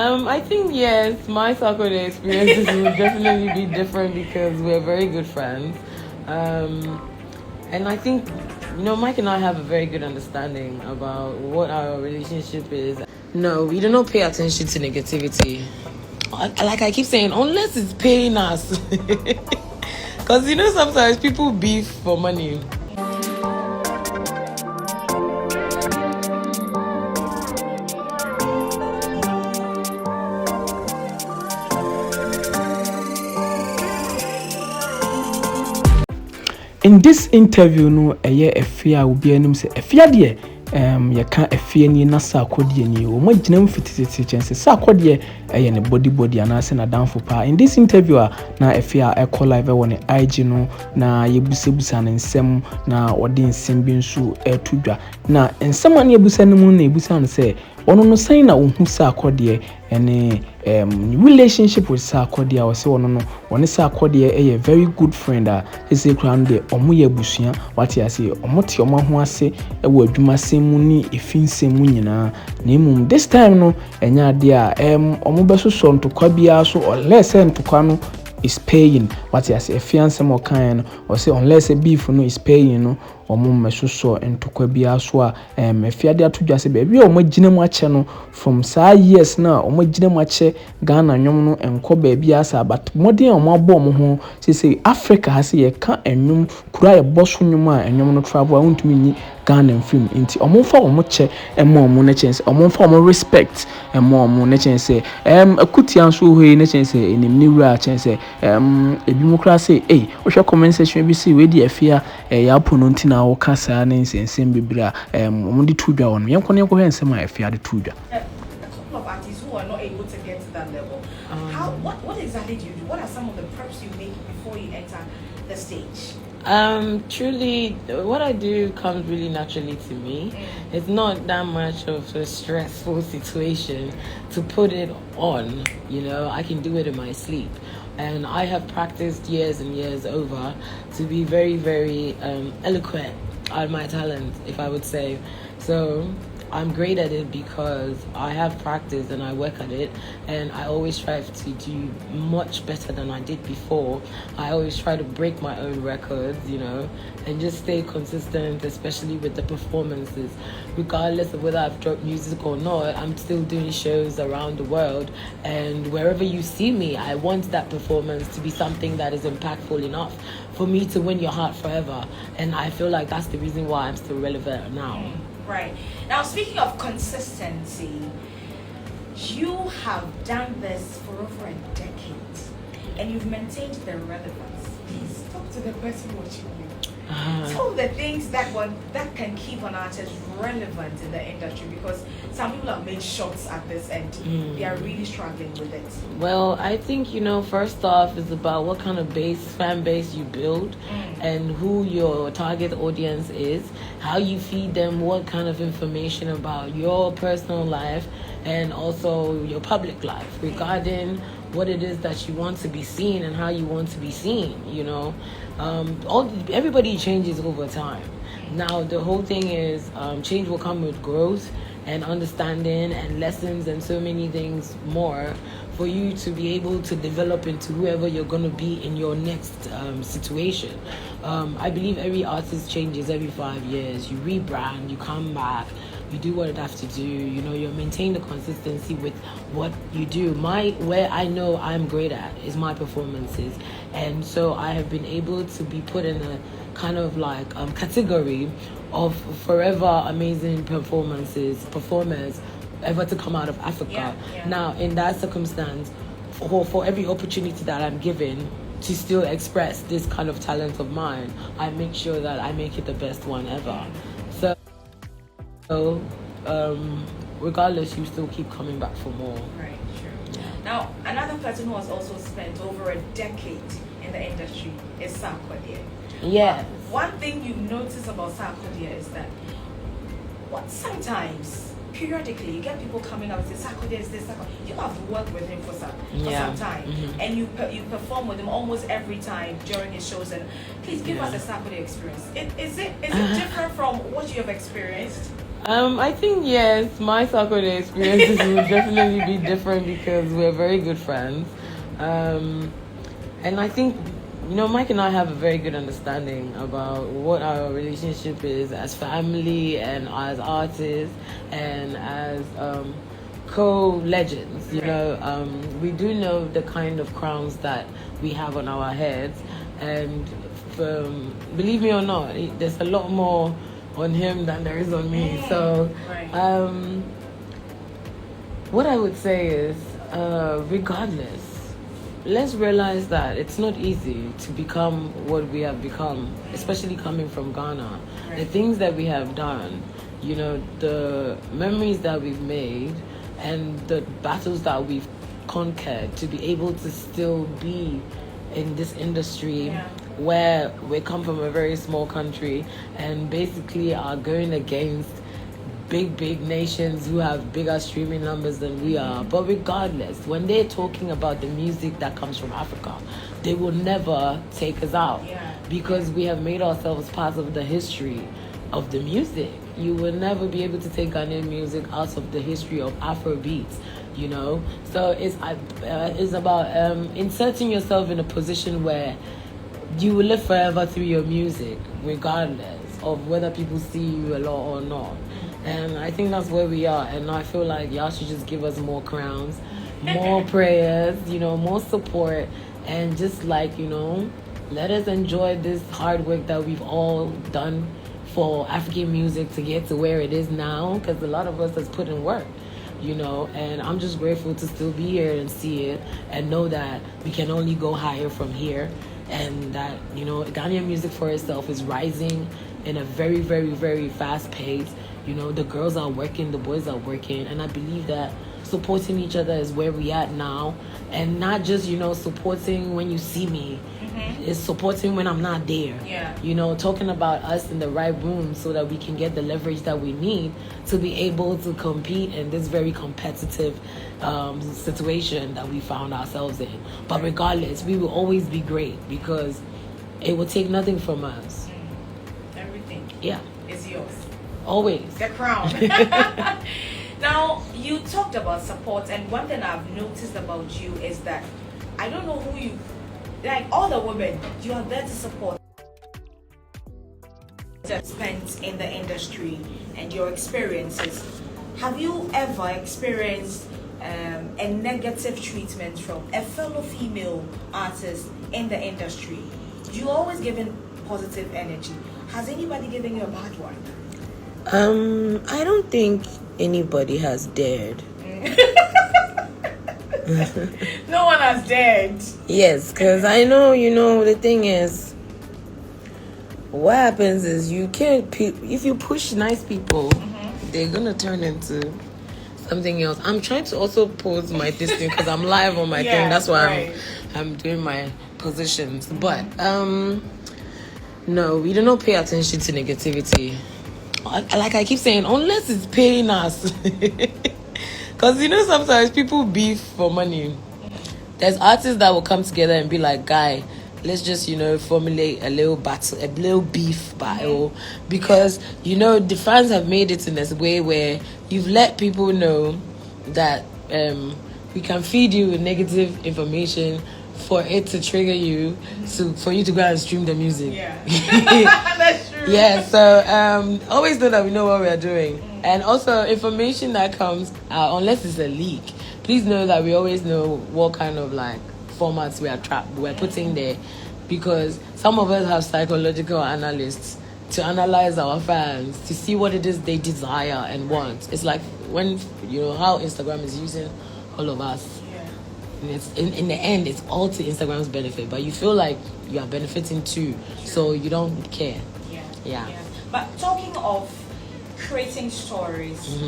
I think yes, my Sarkodie experiences will definitely be different because we're very good friends. And I think, Mike and I have a very good understanding about what our relationship is. No, we do not pay attention to negativity. Like I keep saying, unless it's paying us. Because, sometimes people beef for money. In this interview, no, Efya will be an say Efya dear. You can't Efya ni na Sarkodie ni o. Mo gyina mfititi chance Sarkodie ne body and I na down for pa. In this interview na Efya e call live on IG no na yebusebusa na nsem na odi nsem bi nso etudwa. Na nsem an yebusa no mu na yebusa no say ono no sign na ohu Sarkodie ene relationship with Sarkodie or say ono no one Sarkodie very good friend he say crown de omo ye busua what you say omo te omo ho ase e wo adwuma semu ni efinsem nyina na emum this time no enya ade a omo besoso ntokwa bia so unless ntokwa no is paying what you say fiance mo kan or say unless a beef no is paying no omo mesoso ntokwa bia so a efiade atodwa se be omo gina mu ache no from saa years na omo gina mu ache Ghana nwom no enko ba bia sa but modern omo abo omo ho say Africa ha se ye ka enwom kura ye boso nwom a enwom no travel wontumi ni Ghana film inti omo fa omo che omo na chance omo fa omo respect omo na chance akutia nso hoyi na chance enim ni wura chance ebi mu kura say wo hwe comment section bi say we di Efya Yaapono nti na wo kasa na nsensem bibira omo di tudwa won yenko ne ko hensem a Efya di tudwa. A couple of artists who are not able to get to that level. What exactly do you do? What are some of the preps you make before you enter the stage? Truly, what I do comes really naturally to me. It's not that much of a stressful situation to put it on. I can do it in my sleep. And I have practiced years and years over to be very, very eloquent at my talent, if I would say. So I'm great at it because I have practiced and I work at it, and I always strive to do much better than I did before. I always try to break my own records, and just stay consistent, especially with the performances. Regardless of whether I've dropped music or not, I'm still doing shows around the world, and wherever you see me, I want that performance to be something that is impactful enough for me to win your heart forever. And I feel like that's the reason why I'm still relevant now. Right. Now, speaking of consistency, you have done this for over a decade and you've maintained the relevance. Please talk to the person watching you. Some of the things that can keep an artist relevant in the industry, because some people have made shots at this and they are really struggling with it. Well, I think, first off, it's about what kind of fan base you build and who your target audience is, how you feed them, what kind of information about your personal life and also your public life regarding what it is that you want to be seen and how you want to be seen. Everybody changes over time. Now the whole thing is change will come with growth and understanding and lessons and so many things more for you to be able to develop into whoever you're going to be in your next situation. I believe every artist changes every 5 years. You rebrand, you come back, you do what you have to do. You maintain the consistency with what you do. Where I know I'm great at is my performances, and so I have been able to be put in a kind of like category of forever amazing performers ever to come out of Africa. Yeah. Now, in that circumstance, for every opportunity that I'm given to still express this kind of talent of mine, I make sure that I make it the best one ever. So, regardless, you still keep coming back for more. Right, sure. Yeah. Now, another person who has also spent over a decade in the industry is Sarkodie. Yes. One thing you notice about Sarkodie is that sometimes, periodically, you get people coming up and say, Sarkodie is this, Sarkodie. You have worked with him for some time, and you perform with him almost every time during his shows. And please give us a Sarkodie experience. Is it different from what you have experienced? I think yes, my Sarkodie experiences would definitely be different because we're very good friends. And I think, Mike and I have a very good understanding about what our relationship is as family and as artists and as co-legends. We do know the kind of crowns that we have on our heads, and believe me or not, there's a lot more on him than there is on me. So what I would say is, regardless, let's realize that it's not easy to become what we have become, especially coming from Ghana. The things that we have done, the memories that we've made, and the battles that we've conquered to be able to still be in this industry where we come from a very small country and basically are going against big nations who have bigger streaming numbers than we are. But regardless, when they're talking about the music that comes from Africa, they will never take us out because we have made ourselves part of the history of the music. You will never be able to take Ghanaian music out of the history of Afrobeats. So it's about inserting yourself in a position where you will live forever through your music, regardless of whether people see you a lot or not. And I think that's where we are. And I feel like y'all should just give us more crowns, more prayers, more support, and just let us enjoy this hard work that we've all done for African music to get to where it is now, because a lot of us has put in work. And I'm just grateful to still be here and see it and know that we can only go higher from here, and that Ghanaian music for itself is rising in a very, very, very fast pace. The girls are working, the boys are working, and I believe that supporting each other is where we at now, and not just supporting when you see me. It's supporting when I'm not there. Talking about us in the right room so that we can get the leverage that we need to be able to compete in this very competitive situation that we found ourselves in. But regardless, we will always be great because it will take nothing from us. Everything is yours. Always. The crown. Now, you talked about support, and one thing I've noticed about you is that I don't know who you, like all the women, you are there to support. Spent in the industry and your experiences. Have you ever experienced a negative treatment from a fellow female artist in the industry? You always given positive energy. Has anybody given you a bad one? I don't think anybody has dared. No one has dared. Yes, because I know, the thing is, what happens is you can't, if you push nice people, they're going to turn into something else. I'm trying to also pose my thing because I'm live on my thing. That's why I'm doing my positions. But, no, we do not pay attention to negativity. Like I keep saying, unless it's paying us. Because sometimes people beef for money. There's artists that will come together and be like, guy, let's just formulate a little battle, a little beef battle, because the fans have made it in this way where you've let people know that we can feed you with negative information for it to trigger you, for you to go and stream the music. That's true. So always know that we know what we are doing. And also information that comes out, unless it's a leak, please know that we always know what kind of formats we're putting there, because some of us have psychological analysts to analyze our fans to see what it is they desire and want. It's like when how Instagram is using all of us. And it's in the end, it's all to Instagram's benefit, but you feel like you are benefiting too, so you don't care. But talking of creating stories,